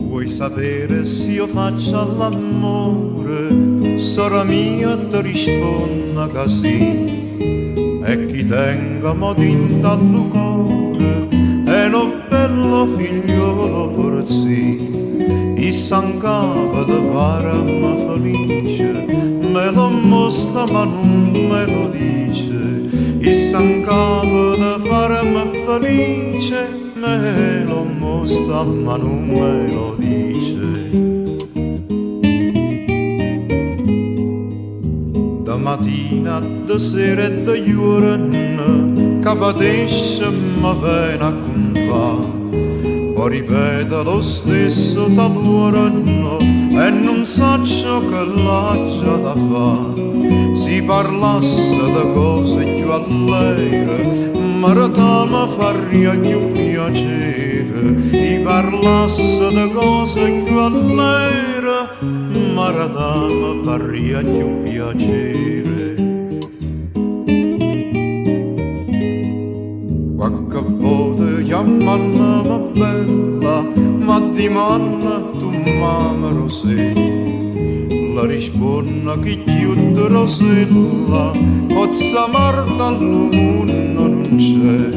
Vuoi sapere se io faccio l'amore? Sora mia ti risponda che sì. E chi tenga modinta al cuore e non bello figliolo porzi. I sancava da farmi felice, me lo mostra ma non me lo dice. I sancava da farmi felice, me lo mostra ma non me lo dice. Da mattina, da sera e da giorno, che patesce mi viene a contare. Poi ripete lo stesso tavolino e non so ciò che l'ha da fare. Si parlasse di cose più allegre, ma mi faria più piacere. Si parlasse di cose più allegre, ma mi faria più piacere. Qualche volta chiamano bella, ma di manna tu mamma sei. La risponde che chiude rosella, pozza marta all'uno non c'è.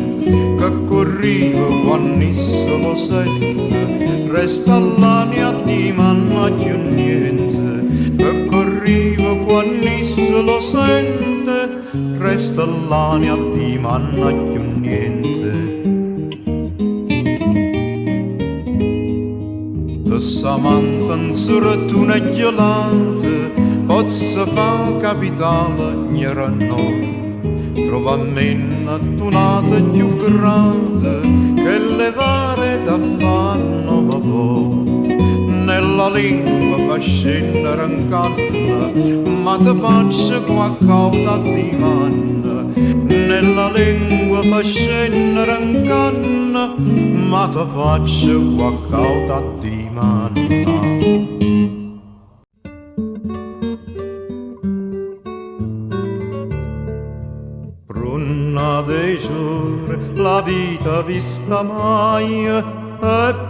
Che corriva quando se lo sente, resta l'ania di manna più niente. Che corriva quando se lo sente, resta l'ania di manna più niente. Samanta in suratuna gelata, pozza fa capitale gnera no. Trova mena tunata più grande, che le vare da fanno ma po'. Nella lingua fa scendere in canna, ma te faccio qualcosa di manna. Nella lingua fa scendere in canna, ma te faccio qualcosa di manna. Bruna dei giorni, la vita vista mai, è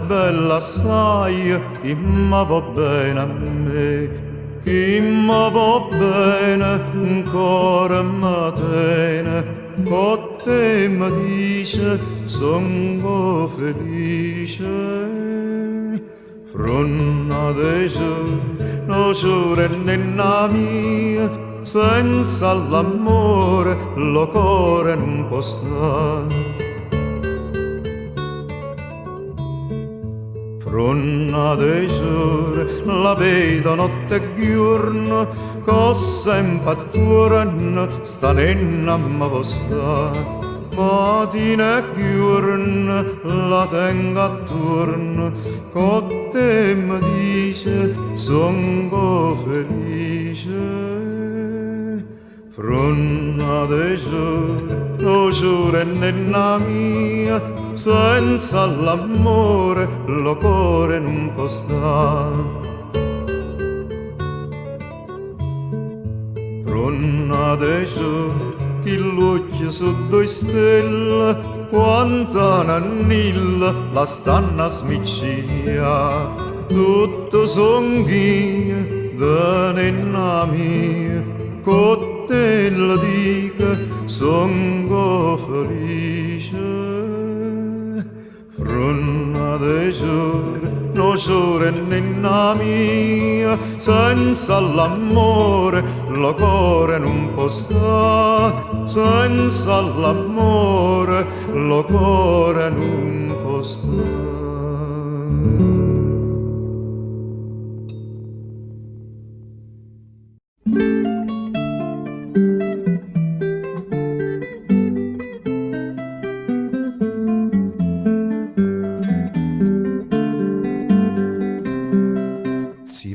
bella assai, chi ma va bene a me, chi ma va bene, ancora mi tiene, con te mi dice, sono felice. Fronna dei giorni, no giorni nella mia, senza l'amore lo cuore non può stare. Fronna dei giorni, la vedo notte e giorno, cosa impatturanno, sta nenna ma può stare. Mattina e giorno la tengo attorno, con te mi dice, sono felice. Fronna dei giorni, no giorni nella mia, senza l'amore lo cuore non può stare. Fronna dei giorni, chi l'occhio su due stelle, quanta nannilla la stanno a smiccia. Tutto son ghia, da nenna mia, con te la dica, sono felice. Fronna dei giorni, no giorni nenna mia, senza l'amore lo cuore non può stare. Senza l'amore lo cuore non può stare.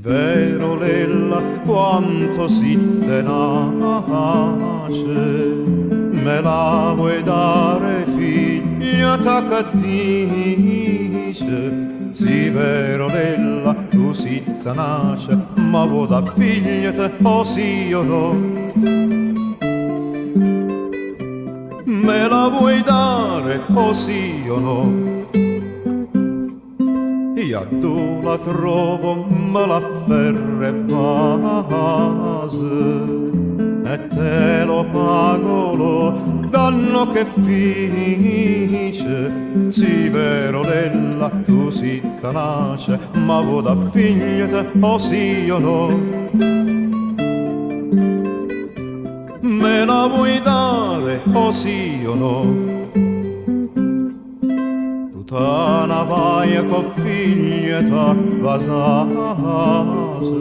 Vero Lella, quanto si tenace, me la vuoi dare figlia ta che dice, sì vero Lella, tu si tenace, ma vuoi da figlia te, o sì o no? Me la vuoi dare, o sì o no? Io tu la trovo, me la ferre base e te lo pago lo danno che fice. Sì vero Lella, tu si tenace, ma vuoi da figlia te, o sì o no? Me la vuoi dare, o sì o no? Tana vai con figlieta vasase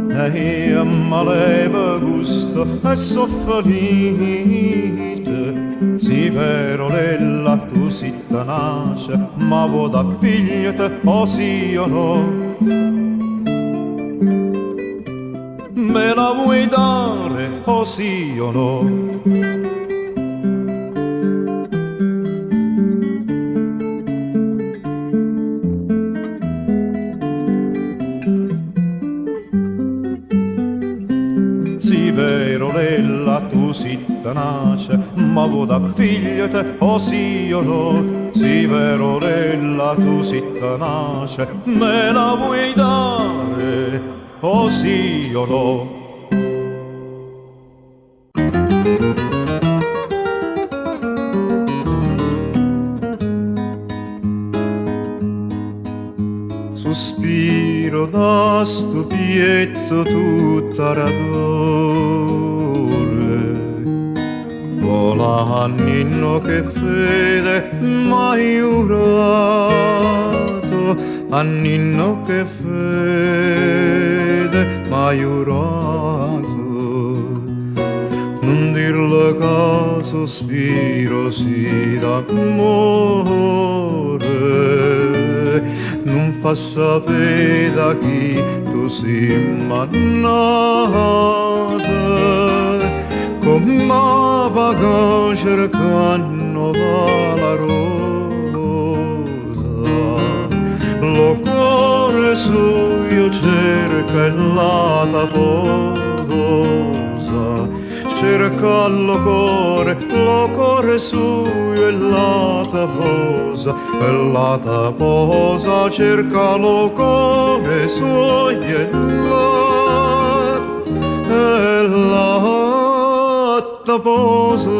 e io maleva gusto e so felice. Sì vero Lella, tu si tenace, ma vuoi da figlieta, o sì o no? Me la vuoi dare, o sì o no? Sì vero Lella, tu si tenace, ma vuoi da figlia te, o sì o no? Sì vero Lella, tu si tenace, me la vuoi dare, o sì o no? Sospiro da stupietto tutta radore, vola a ninno che fede m'hai giurato, a ninno che fede m'hai giurato. Non dirlo che sospiro sì d'amore, non fa sapere da chi tu sei mannata, come va cercando la rosa, lo cuore suo cerca la taposa, cerca lo cuore suo e la taposa, cerca lo cuore suo e la taposa.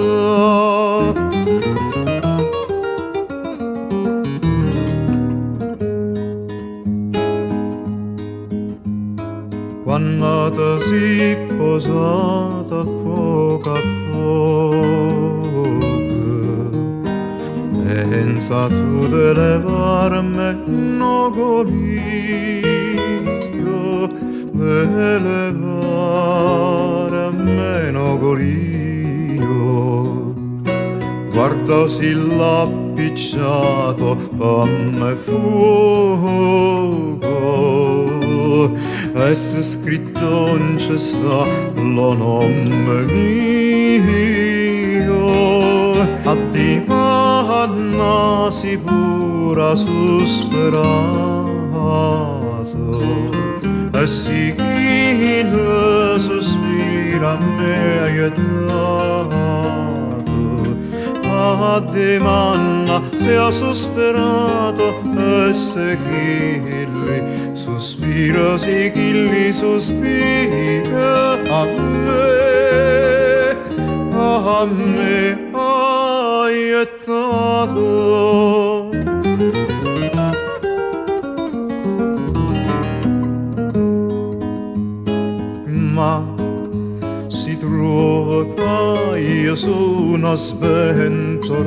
Quando ti si posata poco a poco, pensa tu di levarmi nogolio, di levarmi nogolio. Guarda si l'appicciato a me fuoco, e se scritto non c'è sta lo nome mio. A Diana si pura sosperato, e si chi le sospira me aiutato. A Diana si ha sosperato, e se chi li sospira, sì chi li sospira a me aiutato. Ma si trova che io sono sventurata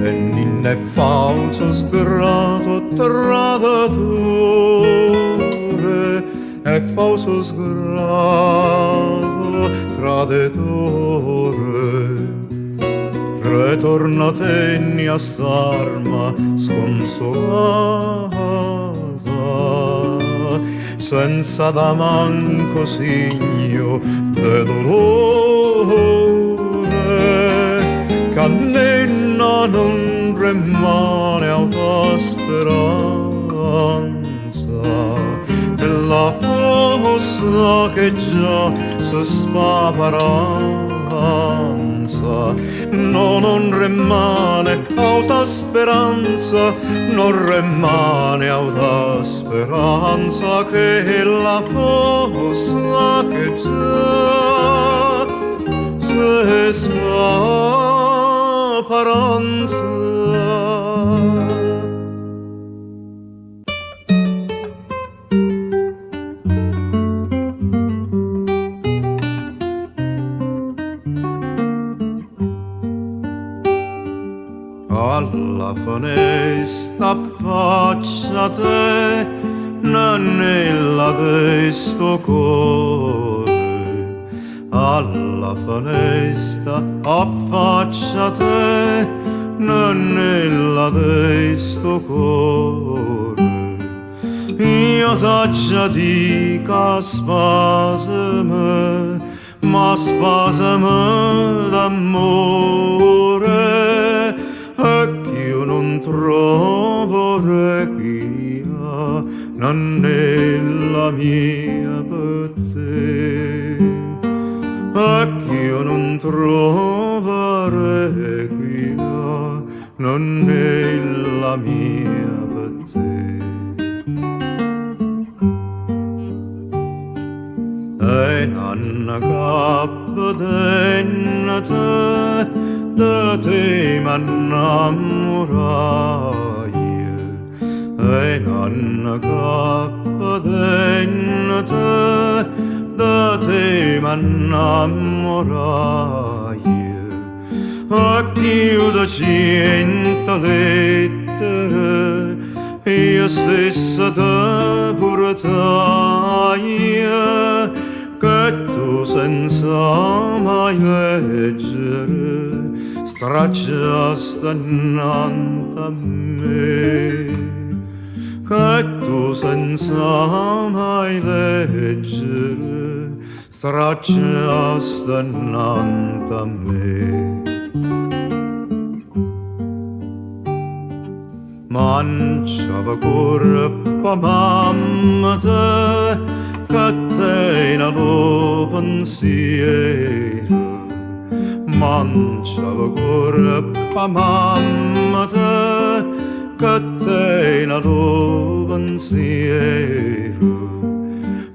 e non è falso sgrato traditore, è falso sgrato traditore. Ritorna tenni a starma sconsolata, senza da manco segno de dolore, Canninna non rimane altra speranza che la fossa che già si spaparanza. No, non rimane altra speranza, non rimane altra speranza che la fossa che già si spaparanza. Alla finestra affacciate nella di sto cuore, alla finestra affacciate nella di sto cuore. Io t'aggia dica spasime, ma spasime d'amore, e che io non trovo requia nella mia botte, e che io non trovo requia nella mia botte. E nanna cappa dennate da te m'innamorai, e nanna cappa dennate da te m'innamorai, e chiudo 100 lettere io stessa te portai, che tu senza mai leggere stracciasti innanzi a me, che tu senza mai leggere stracciasti innanzi a me. Manciava corpa mamma te, che te lo pensiero, manciava corpa mamma te, che te lo pensiero,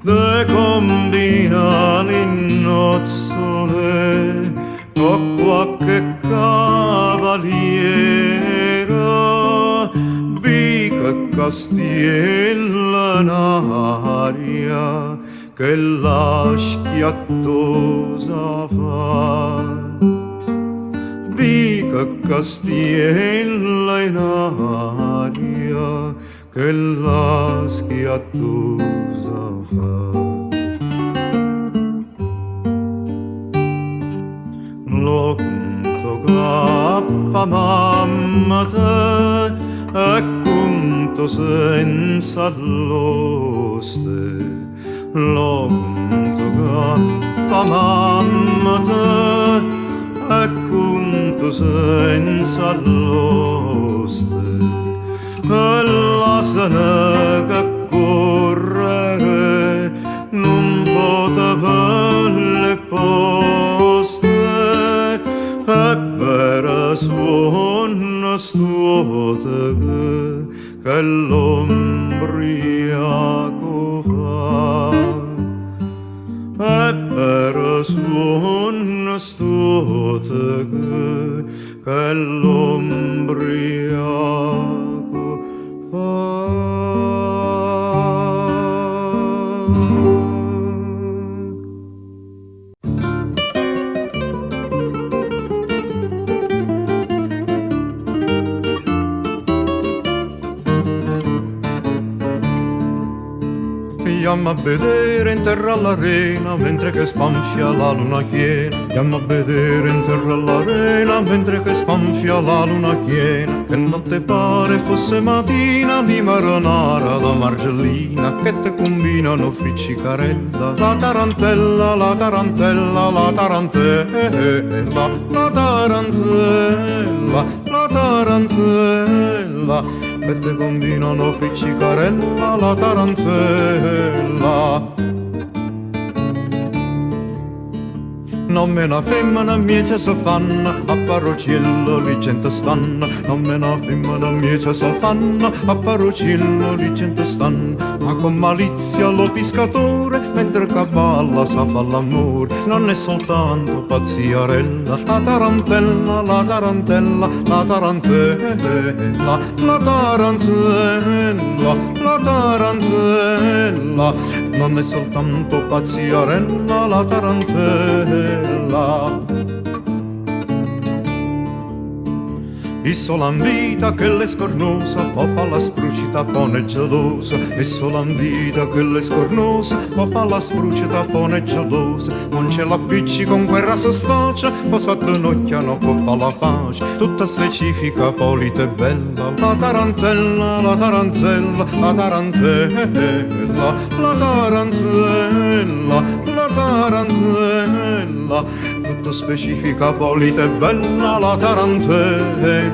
de combina l'innozzole con qualche cavaliera, vica castiella in aria che la schiattosa fa, vica castiella in aria che la schiattosa fa. Lo conto gaffa mamma te, e conto senza l'oste. Lo conto gaffa mamma te, e conto senza l'oste. E la sene che correre non poteva le poste, e per suono stuote che l'ombriaco fa, e per suono stuote che l'ombriaco fa. Andiamo a vedere in terra all'arena mentre che spanfia la luna piena. Andiamo a vedere in terra all'arena mentre che spanfia la luna piena. Che notte pare fosse mattina, di maronara la margellina che te combinano friccicarella. La tarantella, la tarantella, la tarantella, la tarantella, la tarantella che te combinano friccicarella, la tarantella. Non me ne femmina miezza si fanno, a parrociello li gente stanno. Non me ne femmina miezza si fanno, a parrociello li gente stanno. Ma con malizia lo pescatore, mentre cavalla sa fa l'amore. Non è soltanto pazziarella, la tarantella, la tarantella, la tarantella, la tarantella, la tarantella. Non è soltanto pazziarella, la tarantella. E solo in vita che le scornosa, può fa la sprucita, pone gelosa. E solo in vita che le scornosa, può fa la sprucita, pone gelosa. Non c'è la picci con guerra se staccia, può s'addenocchiano, può fa la pace. Tutta specifica, polita e bella. La tarantella, la tarantella, la tarantella, la tarantella, la tarantella. Tutto specifica, polita e bella, la tarantella.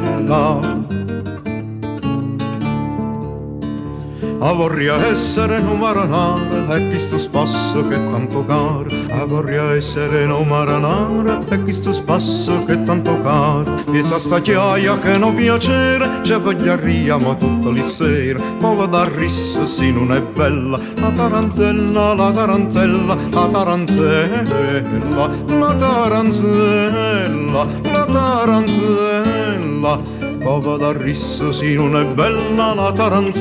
A vorria essere un maranara, e questo spasso che è tanto caro. A vorria essere un maranara, e questo spasso che è tanto caro. E sa sta chiaia che non piacere, ci vogliamo tutte le sere. Poi da rissa se non è bella, la tarantella, la tarantella, la tarantella, la tarantella, la tarantella. Pova da risso si non è bella la tarantella.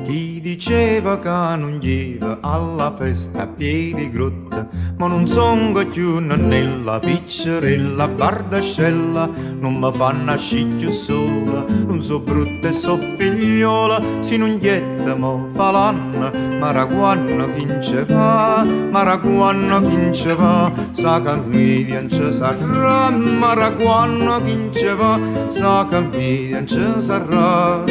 Chi diceva che non giva alla festa a piedi grotta, ma non son più nella piccerella bardascella, non mi fa nascere più sola, non so brutta e so figliola, si non glietta mo fa l'anno, maraguanno chi ce va, maraguanno chi ce va, sa che mi ci sarà, maraguanno chi ce va, sa che mi ci sarà.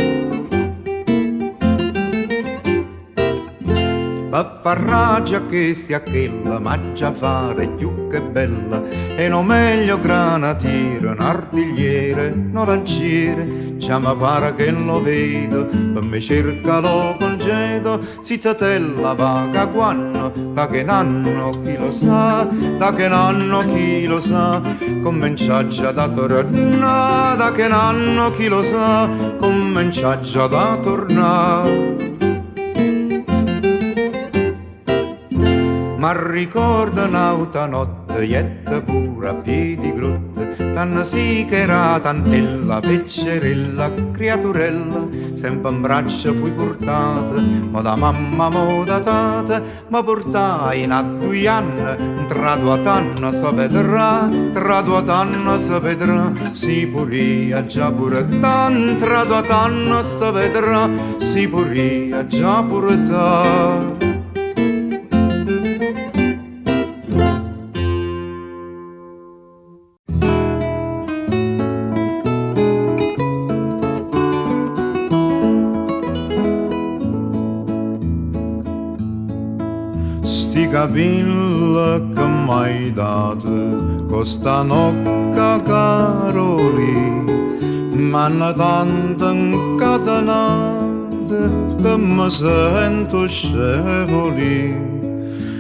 Farragia che stia quella, ma già fare più che bella, e non meglio granatiere, un artigliere, un lanciere, già mi pare che lo vedo, per me cerca lo congedo, zittatella vaga quanno, da che nanno chi lo sa, da che nanno chi lo sa, comincia già da tornare, da che nanno chi lo sa, comincia già da tornare. Ma ricorda un'altra notte, ietta pura a piedi grotte, tanna sì che era tantella, peccerella, creaturella, sempre in braccio fui portata, ma da mamma, ma da tata, ma portai in a 2 anni, tra 2 anni si vedrà, tra 2 anni si vedrà, si puria già pure tan, tra 2 anni si vedrà, si puria già pure tan. Sti capelli che m'hai dato costa nocca caroli, m'hanno tanto incatenate che mi sento scevoli.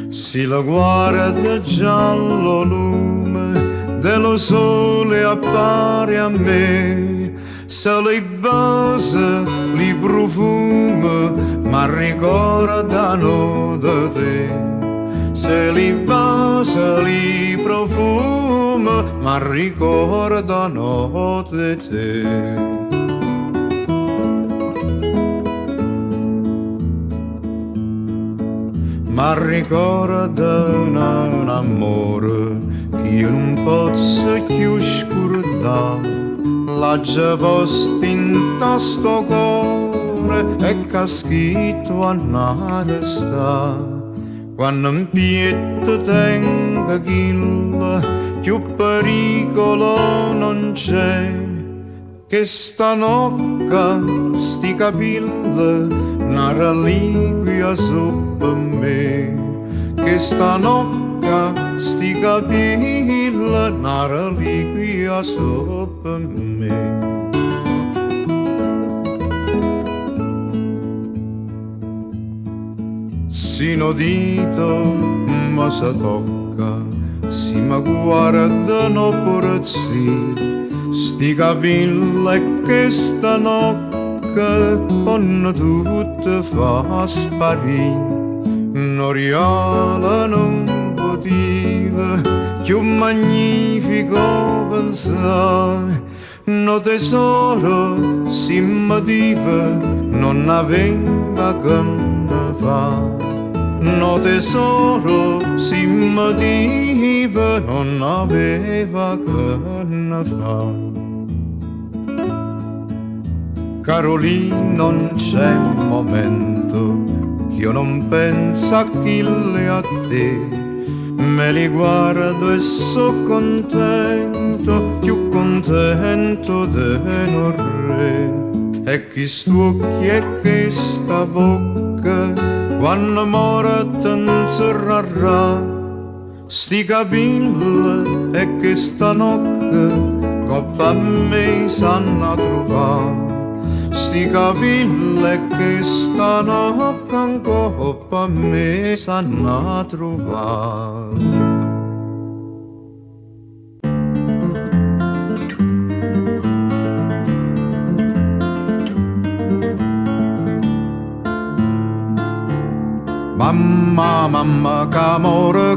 Si la guarda giallo lume dello sole appare a me, se li basa, li profuma, ma ricordano di te. Se li basa, li profuma, ma ricordano di te. Ma ricorda un amore io non posso più scordare la già posta in sto cuore e che ha scritto a nare sta quando in pietto tenga chilla più pericolo non c'è che stanocca sti capille una reliquia sopra me che stanocca sti capille una reliquia sopra me. Sino dito ma si tocca si mi guardano porazzi sti capille che stanocca ponno tutte fa sparire non rialano un motivo più magnifico pensare no tesoro si motiva non aveva che ne fa no tesoro si motiva non aveva che ne fa Carolina non c'è un momento che io non penso a chi le a te me li guardo e so contento più contento di non re e chi stuocchi e che sta bocca quando mora t'inzerrarà sti capille e che stanocca coppa a me sanno trovare sti capille che stanocca in coppa a me sanno trovare Mamma, mamma, c'amore,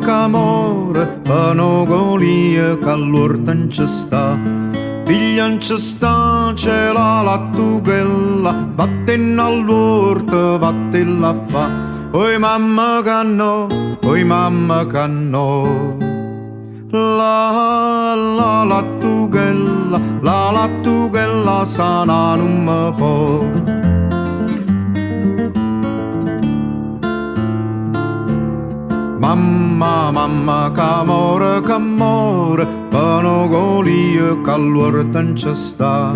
panogolia che all'orta non ci sta. Figlia non ci sta, c'è la lattughella, vattene all'orta, vattene a fa. Oi mamma che no, oi mamma che no. La lattughella sana non mi può. Mamma, mamma, c'amore, panogolia che all'orta non ci sta.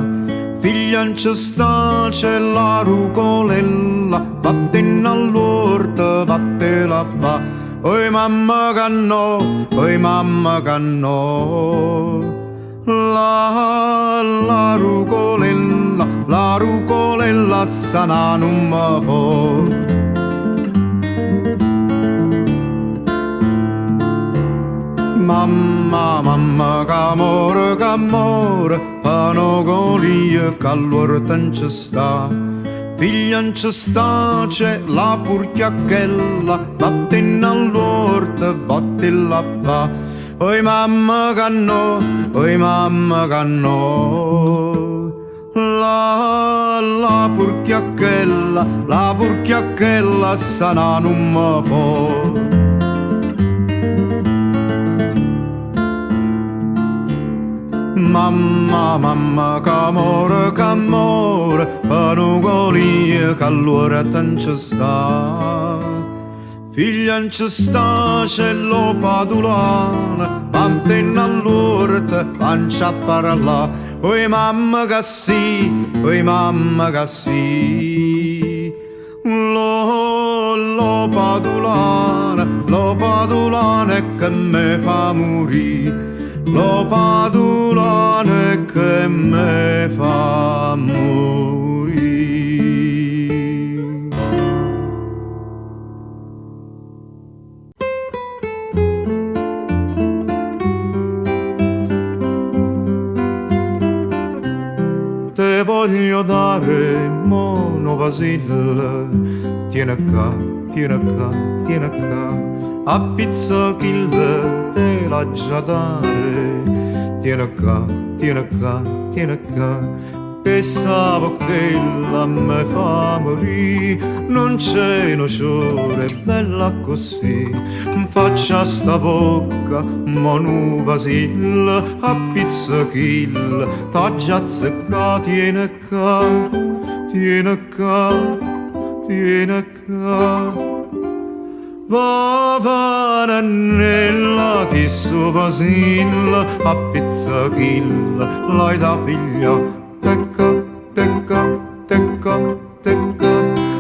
Figlia non ci sta, c'è la rucolella, vattene all'orta, vattene a fa. Oi mamma che no, oi mamma che no. La rucolella sana non mi può. Mamma, mamma, c'amore, panogolia che all'orta non ci sta. Figlia non ci sta, c'è la purchiacchella, vattene all'orta, vattene a fa. Oi mamma che no, oi mamma che no. La purchiacchella sana non mi può. Mamma, mamma, c'amore, panogolia che all'orta non ci sta. Figlia non ci sta, c'è lo padulano, vattene all'orta, pancia a parlare. Oi mamma che sì, oi mamma che sì. Lo padulano è che me fa morire. Lo padulano che me fa morire. Te voglio dare mono Vasile, tieni qua, tieni qua, tieni qua. A pizza kill te la già dare. Tieni qua, tieni qua, tieni qua. che sa che la me fa morire, non c'è noce bella così, faccia sta bocca, ma nu vasil, a pizzichil, t'aggia zecca, tiene ca, tiene ca, tiene ca. Va nella che su vasil, a pizzichil, l'hai da pigliare. Tecca, tecca, tecca, tecca,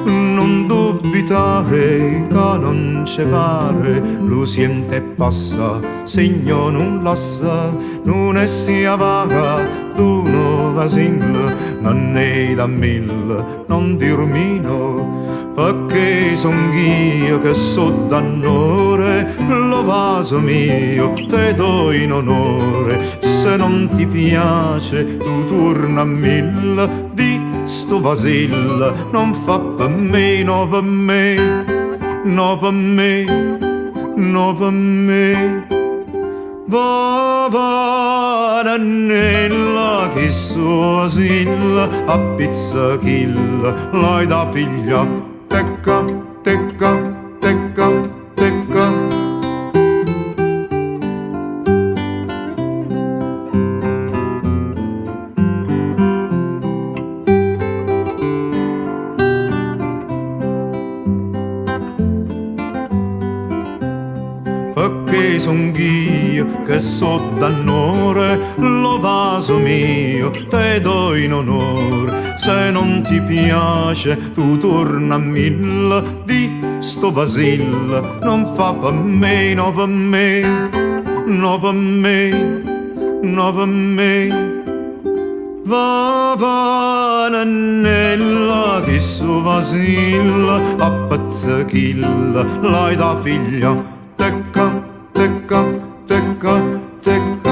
non dubitare che non ci pare, lo siente e passa, segno non lassa, non è sia vaga, tu no vasil, non è da mille, non dirmino, perché son io che so d'annore, lo vaso mio te do in onore, se non ti piace tu torna a mille, di sto vasil non fa per me, no per me, no per me, no per me. Va nella che so vasil, a pizzichil, l'hai da piglia, tecca, tecca, tecca, tecca. Perché son io che so d'annore, lo vaso mio te do in onore, se non ti piace tu torna a mille, di sto vasil non fa per me, no per me, no per me, no per me. Va nella che su vasil, a pezzichil, l'hai da piglia, tecca, tecca, tecca, tecca.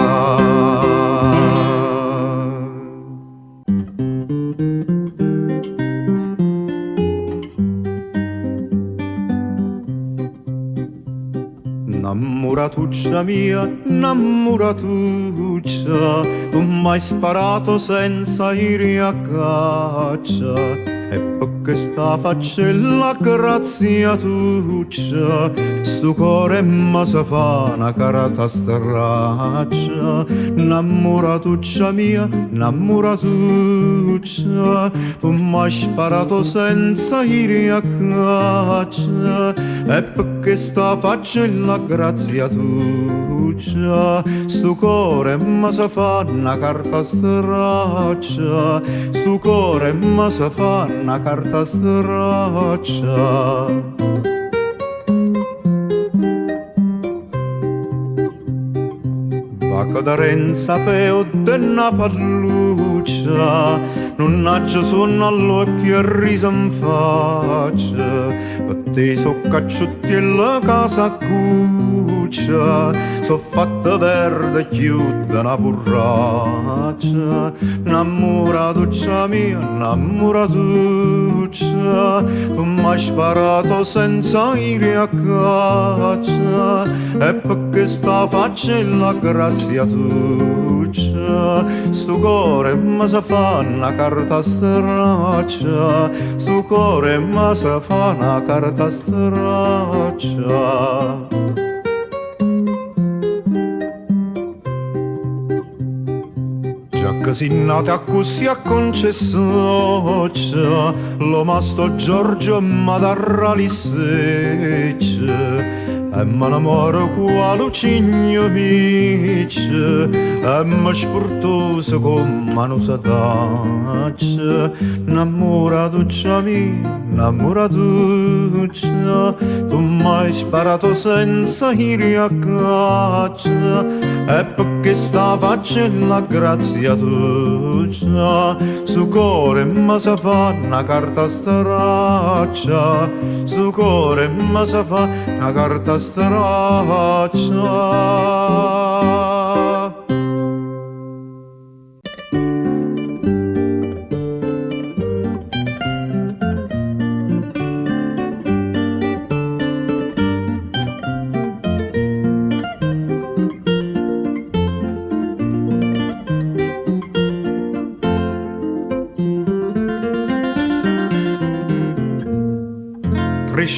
Innamoratuccia mia, innamoratuccia, tu m'hai sparato senza iri a caccia. E perché sta faccella grazia tuccia, sto cuore ma sa fa una carata straccia. Innamoratuccia mia, innamoratuccia, tu m'hai sparato senza iri a caccia. E perché sta faccella grazia tuccia, sto cuore ma sa fa una carta straccia. Sto cuore ma sa fa una carta straccia. Vacca da renza peo denna palluccia, non haggio sonno all'occhio e risa in faccia, per te so cacciutti e la casa cuccia, so fatta verde chiude una burraccia. Innamoratuccia mia, innamoratuccia, tu m'hai sparato senza iri a caccia. E perché sta faccella grazia tuccia, sto cuore ma sa fa una carta straccia. Sto cuore ma sa fa una carta straccia. Che si nata così a concessoccia, lo masto Giorgio ma darra li secce. E mi innamoro qua Lucigno mice, e mi spurtoso come una sataccia. Innamoratuccia mia, innamoratuccia, tu m'hai sparato senza iri a caccia. E perché sta faccella grazia tuccia, su cuore ma sa fa una carta straccia. Su cuore ma sa fa una carta straccia.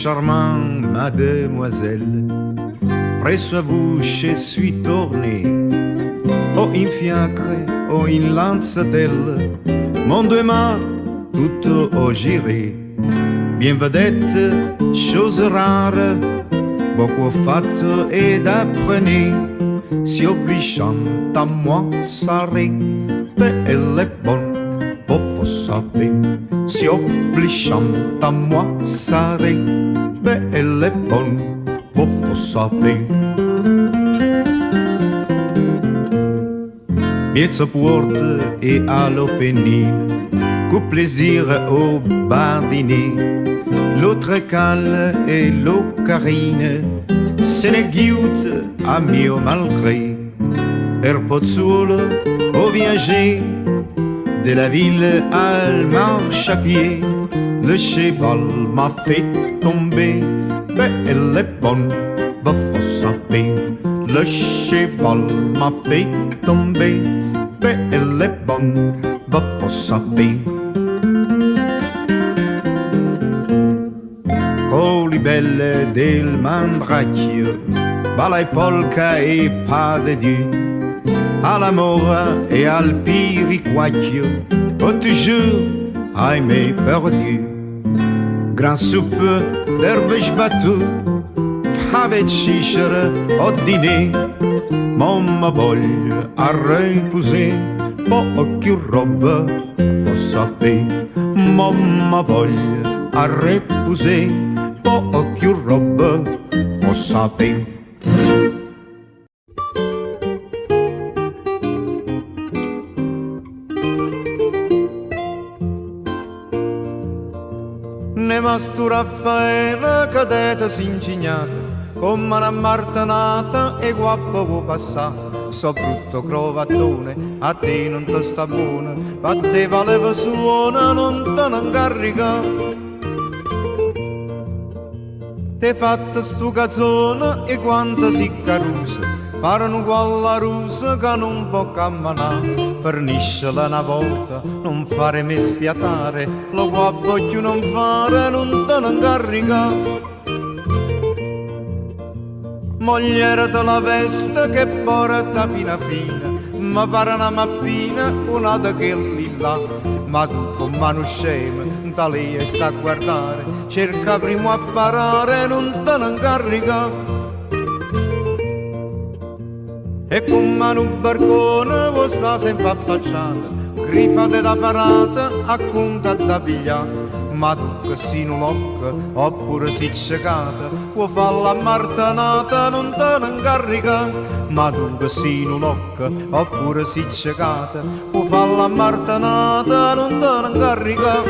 charmante mademoiselle, presso à vous je suis tourné, o in fiacre o in lanzatelle, mondo e mar tutto ho giré, bien vedette, chose rare, beaucoup fatto ed apprenez, si obligeant à moi saré, belle et bonne, faut saper, si obligeant à moi saré, belle et bonne, faut saper. Piazza porte et à l'Opénine, qu'au plaisir au bardiner, l'autre cale et l'eau carine, se ne guide à mio malgré. Er Pozzuolo au viager, de la ville à marche à pied, le cheval m'a fait tomber, belle et bonne, faut saper. Le cheval m'a fait tomber, belle et bonne, faut saper. Colibelle del Mandracchio, balla polka e pas de Dieu, à la mora et al piriquacchio, oh toujours aimé perdu. Grand soupe d'herbes battues, avec cicere au dîner, mamma voglia a reposer, poche robe, faut saper. Mamma voglia a reposer, poche robe, faut saper. Ne mastu Raffaele cadete s'ingignata, come una martenata e guappo può passare. So brutto crovattone, a te non ti sta buona, a te valeva suona, non te ne incarica. Te fatta stu cazzone e quanta si carusa, parano quella rusa che non può camminare. Forniscela una volta, non fare me sfiatare, lo guappo più non fare, non te ne incarica. Mogliere te la veste che porta fino a fine, ma pare una mappina, una da che lì là. Ma tu con mano scema, da lì sta a guardare, cerca prima a parare, non te ne incarica. E con mano barcone, vuoi sta sempre affacciata, grifate da parata, a conta da pigliare. Ma tu che si non locca, oppure si ciecata, può fare la martenata, non te ne incarica. Ma tu che si non locca, oppure si ciecata, può fare la martenata, non te ne incarica.